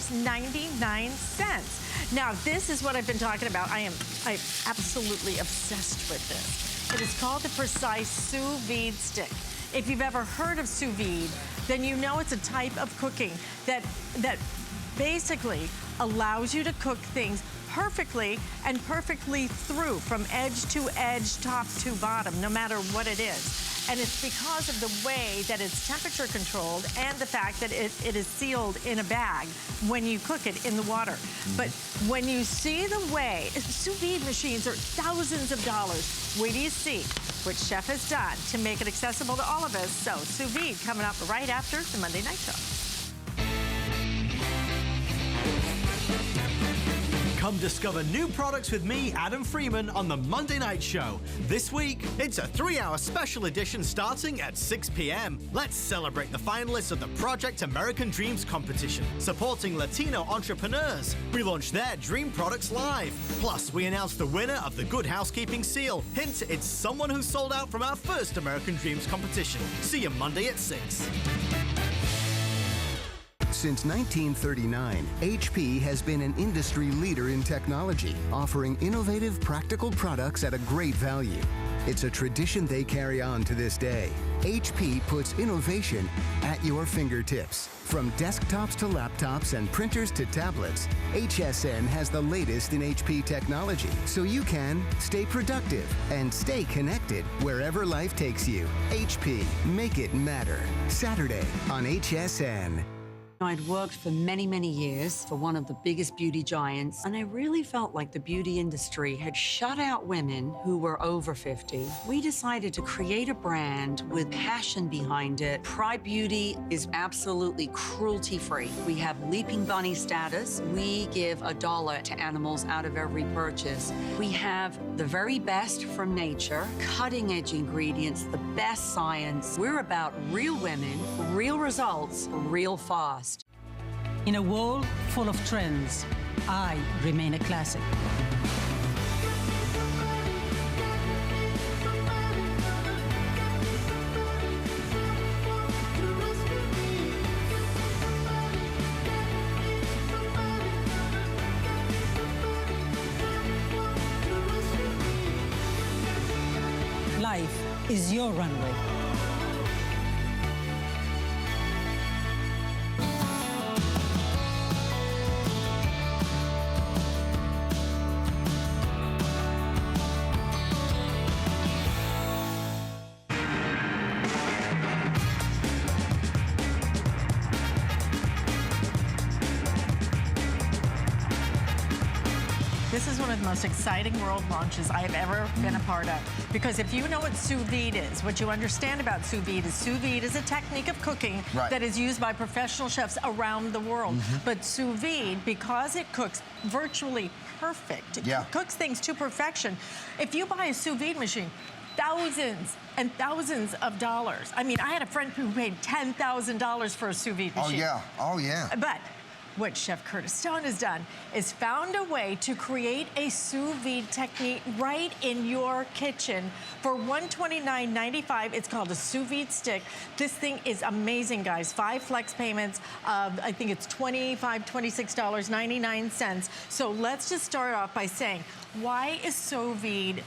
$6.99. Now, this is what I've been talking about. I'm absolutely obsessed with this. It is called the Precise Sous Vide Stick. If you've ever heard of sous vide, then you know it's a type of cooking that basically allows you to cook things perfectly and perfectly through, from edge to edge, top to bottom, no matter what it is. And it's because of the way that it's temperature controlled and the fact that it is sealed in a bag when you cook it in the water. But when you see the way, sous vide machines are thousands of dollars. Wait till you see what Chef has done to make it accessible to all of us. So sous vide coming up right after the Monday Night Show. Come discover new products with me, Adam Freeman, on the Monday Night Show. This week, it's a 3-hour special edition starting at 6 p.m. Let's celebrate the finalists of the Project American Dreams competition, supporting Latino entrepreneurs. We launched their dream products live. Plus, we announced the winner of the Good Housekeeping Seal. Hint, it's someone who sold out from our first American Dreams competition. See you Monday at 6. Since 1939, HP has been an industry leader in technology, offering innovative, practical products at a great value. It's a tradition they carry on to this day. HP puts innovation at your fingertips. From desktops to laptops and printers to tablets, HSN has the latest in HP technology, so you can stay productive and stay connected wherever life takes you. HP, make it matter. Saturday on HSN. I'd worked for many, many years for one of the biggest beauty giants, and I really felt like the beauty industry had shut out women who were over 50. We decided to create a brand with passion behind it. Pride Beauty is absolutely cruelty-free. We have Leaping Bunny status. We give $1 to animals out of every purchase. We have the very best from nature, cutting-edge ingredients, the best science. We're about real women, real results, real fast. In a world full of trends, I remain a classic. Life is your runway. This is one of the most exciting world launches I have ever been a part of. Because if you know what sous vide is, what you understand about sous vide is a technique of cooking that is used by professional chefs around the world. But sous vide, because it cooks virtually perfect, it cooks things to perfection. If you buy a sous vide machine, thousands and thousands of dollars. I mean, I had a friend who paid $10,000 for a sous vide machine. Oh yeah. But what Chef Curtis Stone has done is found a way to create a sous vide technique right in your kitchen for $129.95. It's called a sous vide stick. This thing is amazing, guys. 5 flex payments of, I think it's $26.99. So let's just start off by saying, why is sous vide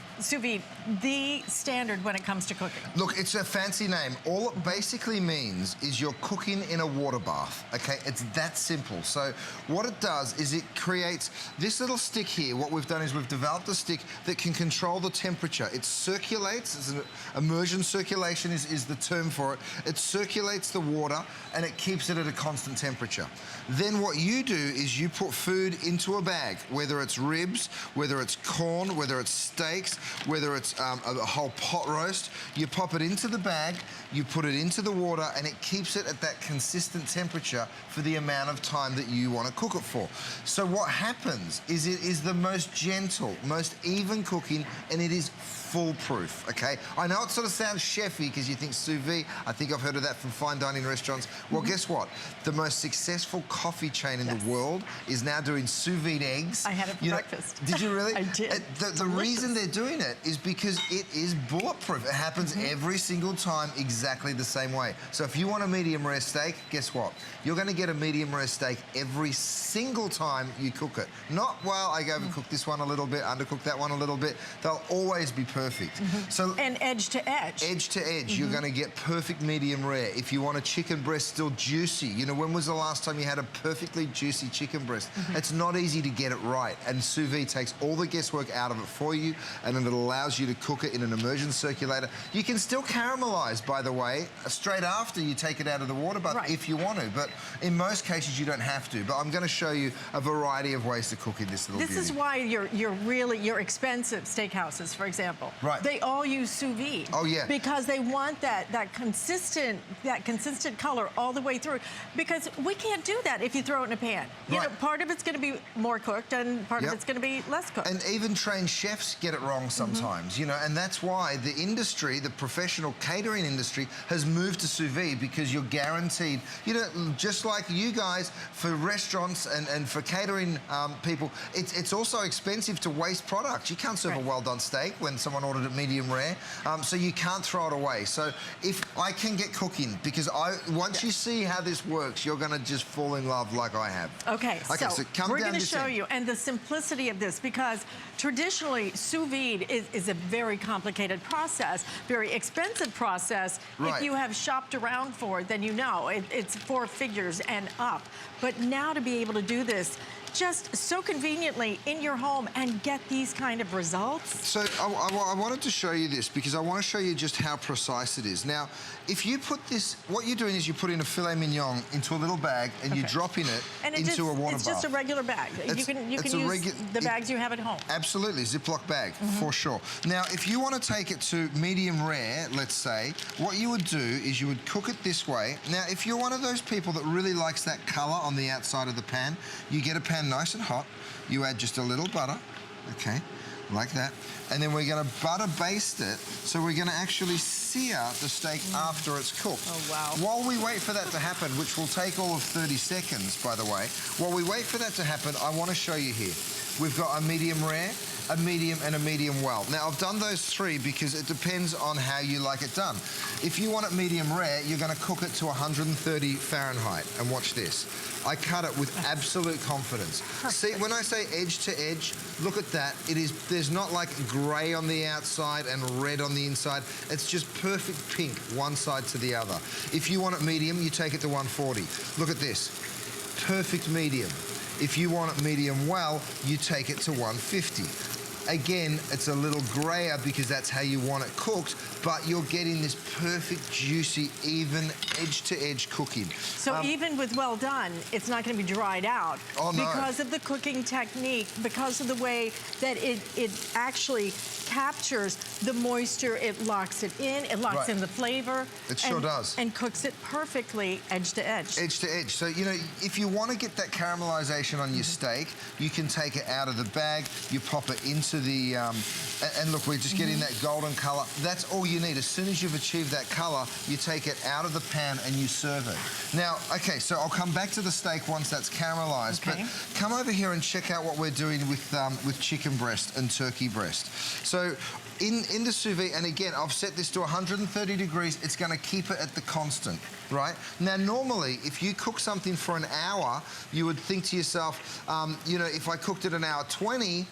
the standard when it comes to cooking? Look, it's a fancy name. All it basically means is you're cooking in a water bath, okay? It's that simple. So what it does is it creates this little stick here. What we've done is we've developed a stick that can control the temperature. It circulates, it's an immersion circulation is the term for it. It circulates the water and it keeps it at a constant temperature. Then what you do is you put food into a bag, whether it's ribs, whether it's corn, whether it's steaks, whether it's a whole pot roast. You pop it into the bag, you put it into the water, and it keeps it at that consistent temperature for the amount of time that you want to cook it for. So what happens is it is the most gentle, most even cooking, and it is foolproof, okay? I know it sort of sounds chefy because you think sous vide. I think I've heard of that from fine dining restaurants. Well, guess what? The most successful coffee chain in the world is now doing sous vide eggs. I had it for breakfast. Did you really? I did. The reason they're doing it is because it is bulletproof. It happens every single time exactly exactly the same way. So if you want a medium rare steak, guess what? You're going to get a medium rare steak every single time you cook it. Not, well, I overcook this one a little bit, undercook that one a little bit. They'll always be perfect. So and edge to edge. Edge to edge, you're going to get perfect medium rare. If you want a chicken breast still juicy, you know, when was the last time you had a perfectly juicy chicken breast? It's not easy to get it right, and sous vide takes all the guesswork out of it for you, and then it allows you to cook it in an immersion circulator. You can still caramelize, by the way, straight after you take it out of the water bath if you want to, but in most cases you don't have to. But I'm going to show you a variety of ways to cook in this little beauty. This is why your expensive steakhouses, for example, they all use sous vide. Oh yeah, because they want that consistent color all the way through. Because we can't do that if you throw it in a pan. You know, part of it's going to be more cooked and part of it's going to be less cooked. And even trained chefs get it wrong sometimes, you know, and that's why the industry, the professional catering industry, has moved to sous vide, because you're guaranteed, you know, just like you guys, for restaurants and for catering people, it's also expensive to waste products. You can't serve a well-done steak when someone ordered it medium rare, so you can't throw it away. So if I can get cooking, because once you see how this works, you're going to just fall in love like I have. Okay, so come we're down going to show you, and the simplicity of this, because traditionally sous vide is a very complicated process, very expensive process. If you have shopped around for it, then you know it's 4 figures and up. But now to be able to do this just so conveniently in your home and get these kind of results. So I wanted to show you this because I want to show you just how precise it is. Now, if you put this, what you're doing is you're putting a filet mignon into a little bag and you're dropping it into a water bath. It's just a regular bag. You can use the bags you have at home. Absolutely, Ziploc bag, for sure. Now, if you want to take it to medium rare, let's say, what you would do is you would cook it this way. Now, if you're one of those people that really likes that color on the outside of the pan, you get a pan nice and hot, you add just a little butter, okay, like that, and then we're going to butter baste it, so we're going to actually sear the steak after it's cooked. Oh, wow. While we wait for that to happen, which will take all of 30 seconds, by the way, while we wait for that to happen, I want to show you here. We've got a medium rare, a medium, and a medium well. Now, I've done those 3 because it depends on how you like it done. If you want it medium rare, you're going to cook it to 130 Fahrenheit. And watch this. I cut it with absolute confidence. See, when I say edge to edge, look at that. There's not like grey on the outside and red on the inside. It's just perfect pink, one side to the other. If you want it medium, you take it to 140. Look at this. Perfect medium. If you want it medium well, you take it to 150. Again, it's a little grayer because that's how you want it cooked, but you're getting this perfect, juicy, even edge-to-edge cooking. So even with well done, it's not going to be dried out. Oh, no. Because of the cooking technique, because of the way that it actually captures the moisture, it locks it in, it locks in the flavor. It sure does. And cooks it perfectly edge to edge. Edge to edge. So, you know, if you want to get that caramelization on your steak, you can take it out of the bag, you pop it into the, and look, we're just getting that golden color. That's all you need. As soon as you've achieved that color, you take it out of the pan and you serve it. Now, okay, so I'll come back to the steak once that's caramelized, but come over here and check out what we're doing with chicken breast and turkey breast. So in the sous vide, and again, I've set this to 130 degrees, it's going to keep it at the constant, right? Now, normally, if you cook something for an hour, you would think to yourself, you know, if I cooked it an hour 20,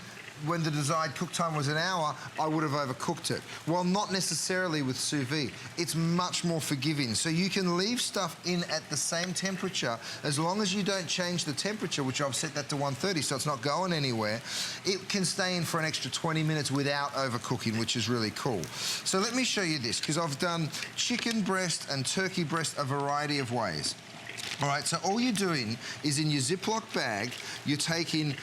when the desired cook time was an hour, I would have overcooked it. Well, not necessarily with sous vide. It's much more forgiving. So you can leave stuff in at the same temperature as long as you don't change the temperature, which I've set that to 130, so it's not going anywhere. It can stay in for an extra 20 minutes without overcooking, which is really cool. So let me show you this, because I've done chicken breast and turkey breast a variety of ways. All right, so all you're doing is in your Ziploc bag, you're taking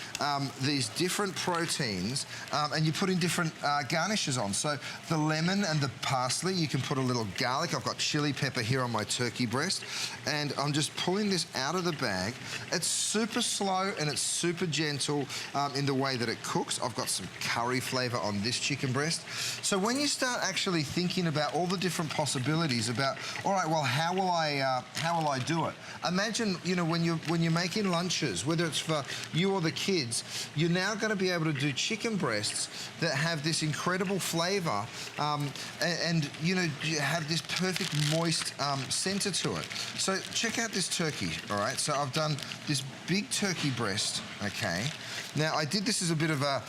these different proteins and you're putting different garnishes on. So the lemon and the parsley, you can put a little garlic. I've got chili pepper here on my turkey breast, and I'm just pulling this out of the bag. It's super slow and it's super gentle in the way that it cooks. I've got some curry flavor on this chicken breast. So when you start actually thinking about all the different possibilities about, all right, well, how will I do it? imagine, you know, when you're making lunches, whether it's for you or the kids, you're now going to be able to do chicken breasts that have this incredible flavour, and you know, you have this perfect moist centre to it. So check out this turkey. All right, so I've done this big turkey breast. Okay, now I did this as a bit of a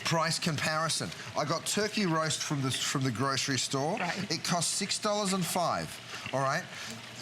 price comparison. I got turkey roast from the grocery store. Right. It cost $6.05. All right.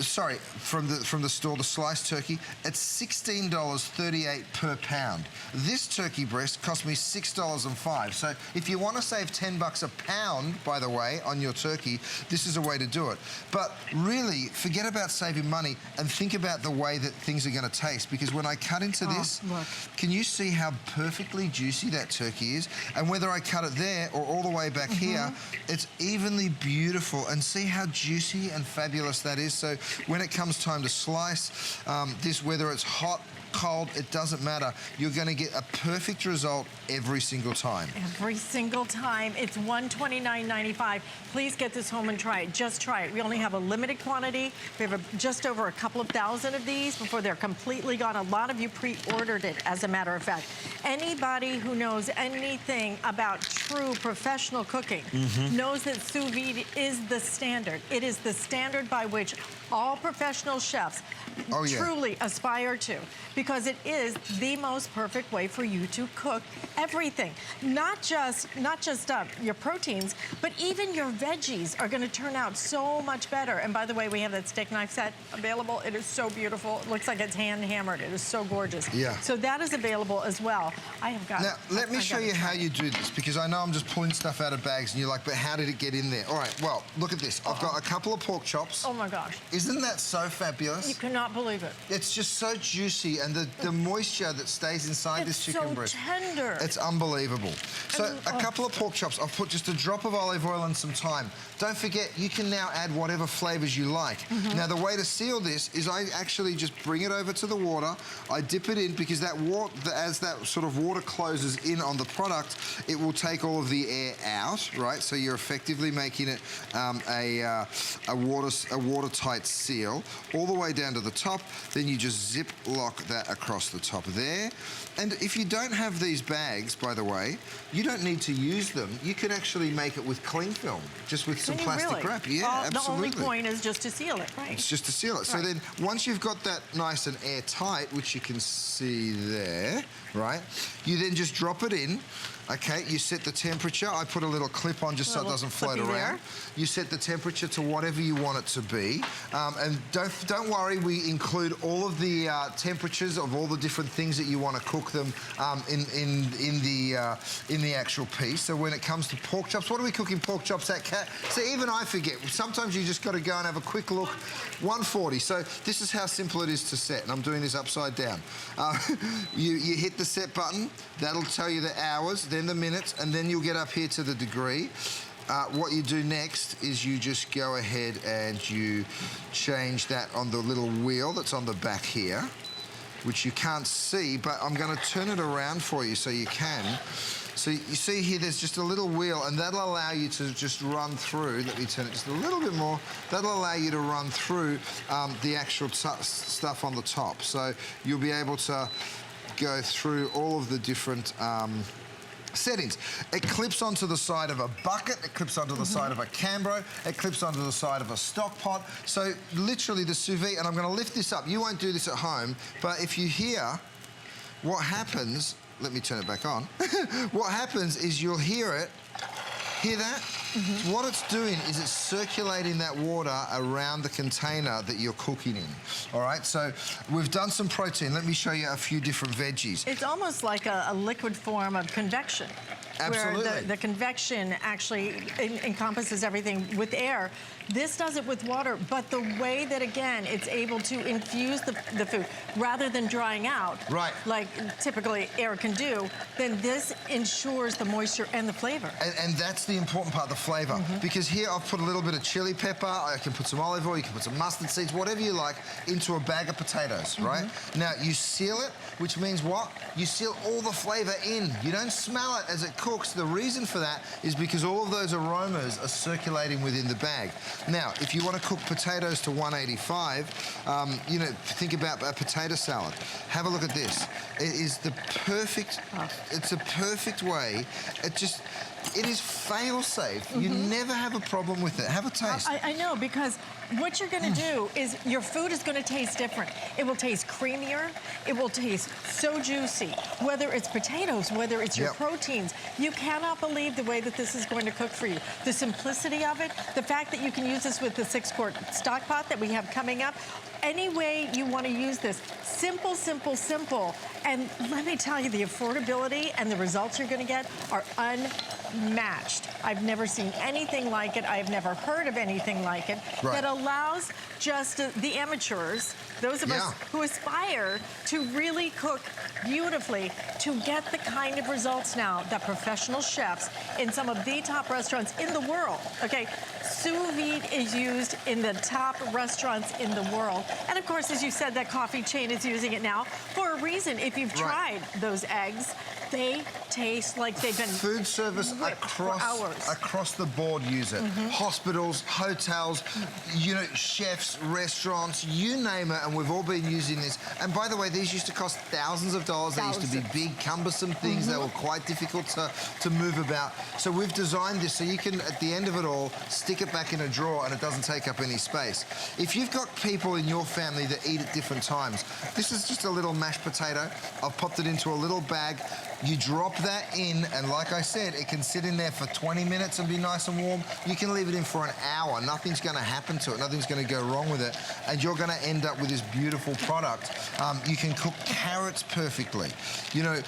Sorry, from the store, the sliced turkey, it's $16.38 per pound. This turkey breast cost me $6.05. So if you want to save $10 a pound, by the way, on your turkey, this is a way to do it. But really, forget about saving money and think about the way that things are going to taste. Because when I cut into this, look. Can you see how perfectly juicy that turkey is? And whether I cut it there or all the way back here, it's evenly beautiful. And see how juicy and fabulous that is. So when it comes time to slice this, whether it's hot, cold, it doesn't matter. You're going to get a perfect result every single time. Every single time. It's $129.95. Please get this home and try it. Just try it. We only have a limited quantity. We have just over a couple of thousand of these before they're completely gone. A lot of you pre-ordered it, as a matter of fact. Anybody who knows anything about true professional cooking knows that sous vide is the standard. It is the standard by which all professional chefs truly aspire to, because it is the most perfect way for you to cook everything. Not just your proteins, but even your veggies are going to turn out so much better. And by the way, we have that steak knife set available. It is so beautiful. It looks like it's hand hammered. It is so gorgeous. Yeah. So that is available as well. I have got. Now let me show you how you do this, because I know I'm just pulling stuff out of bags, and you're like, but how did it get in there? All right. Well, look at this. I've got a couple of pork chops. Oh my gosh. Isn't that so fabulous? You cannot believe it. It's just so juicy, and the moisture that stays inside this chicken breast. It's so tender. It's unbelievable. So a couple of pork chops. I've put just a drop of olive oil and some thyme. Don't forget, you can now add whatever flavours you like. Now the way to seal this is I actually just bring it over to the water. I dip it in, because that water, as that sort of water closes in on the product, it will take all of the air out, right? So you're effectively making it a watertight seal all the way down to the top. Then you just zip lock that across the top there. And if you don't have these bags, by the way, you don't need to use them. You can actually make it with cling film, just with some plastic wrap. Yeah, absolutely. The only point is just to seal it, right? It's just to seal it. So then once you've got that nice and airtight, which you can see there, right, you then just drop it in. Okay, you set the temperature. I put a little clip on just so it doesn't float around. You set the temperature to whatever you want it to be, and don't worry. We include all of the temperatures of all the different things that you want to cook them in the actual piece. So when it comes to pork chops, what are we cooking pork chops at, Kat? So even I forget. Sometimes you just got to go and have a quick look. 140. So this is how simple it is to set, and I'm doing this upside down. You hit the set button. That'll tell you the hours, then the minutes, and then you'll get up here to the degree. What you do next is you just go ahead and you change that on the little wheel that's on the back here, which you can't see, but I'm going to turn it around for you so you can. So you see here, there's just a little wheel, and that'll allow you to just run through. Let me turn it just a little bit more. That'll allow you to run through the actual stuff on the top. So you'll be able to go through all of the different settings. It clips onto the side of a bucket, it clips onto the side of a Cambro, it clips onto the side of a stock pot. So literally the sous vide, and I'm going to lift this up. You won't do this at home, but if you hear what happens, let me turn it back on. What happens is you'll hear it. Hear that? What it's doing is it's circulating that water around the container that you're cooking in. All right, so we've done some protein. Let me show you a few different veggies. It's almost like a liquid form of convection. Absolutely. Where the convection actually encompasses everything with air. This does it with water, but the way that, again, it's able to infuse the food rather than drying out, like typically air can do, then this ensures the moisture and the flavor. And that's the important part, the flavor. Because here I've put a little bit of chili pepper, I can put some olive oil, you can put some mustard seeds, whatever you like, into a bag of potatoes, right? Now, you seal it, which means what? You seal all the flavor in. You don't smell it as it cooks. cooks, the reason for that is because all of those aromas are circulating within the bag. Now, if you want to cook potatoes to 185, you know, think about a potato salad. Have a look at this. It is the perfect, it's a perfect way. It is fail-safe. You never have a problem with it. Have a taste. I know, because what you're going to do is your food is going to taste different. It will taste creamier. It will taste so juicy. Whether it's potatoes, whether it's your proteins, you cannot believe the way that this is going to cook for you. The simplicity of it, the fact that you can use this with the 6-quart stock pot that we have coming up. Any way you want to use this. Simple, simple, simple. And let me tell you, the affordability and the results you're going to get are unmatched. I've never seen anything like it. I've never heard of anything like it that allows just the amateurs, those of us who aspire to really cook beautifully, to get the kind of results now that professional chefs in some of the top restaurants in the world, okay, sous vide is used in the top restaurants in the world. And of course, as you said, that coffee chain is using it now for a reason. If you've tried those eggs, they taste like they've been food service across the board use it. Hospitals, hotels, you know, chefs, restaurants, you name it, and we've all been using this. And by the way, these used to cost thousands of dollars. They used to be big, cumbersome things that were quite difficult to move about. So we've designed this so you can, at the end of it all, stick it back in a drawer and it doesn't take up any space. If you've got people in your family that eat at different times, this is just a little mashed potato. I've popped it into a little bag. You drop that in, and like I said, it can sit in there for 20 minutes and be nice and warm. You can leave it in for an hour. Nothing's going to happen to it. Nothing's going to go wrong with it. And you're going to end up with this beautiful product. You can cook carrots perfectly. You know,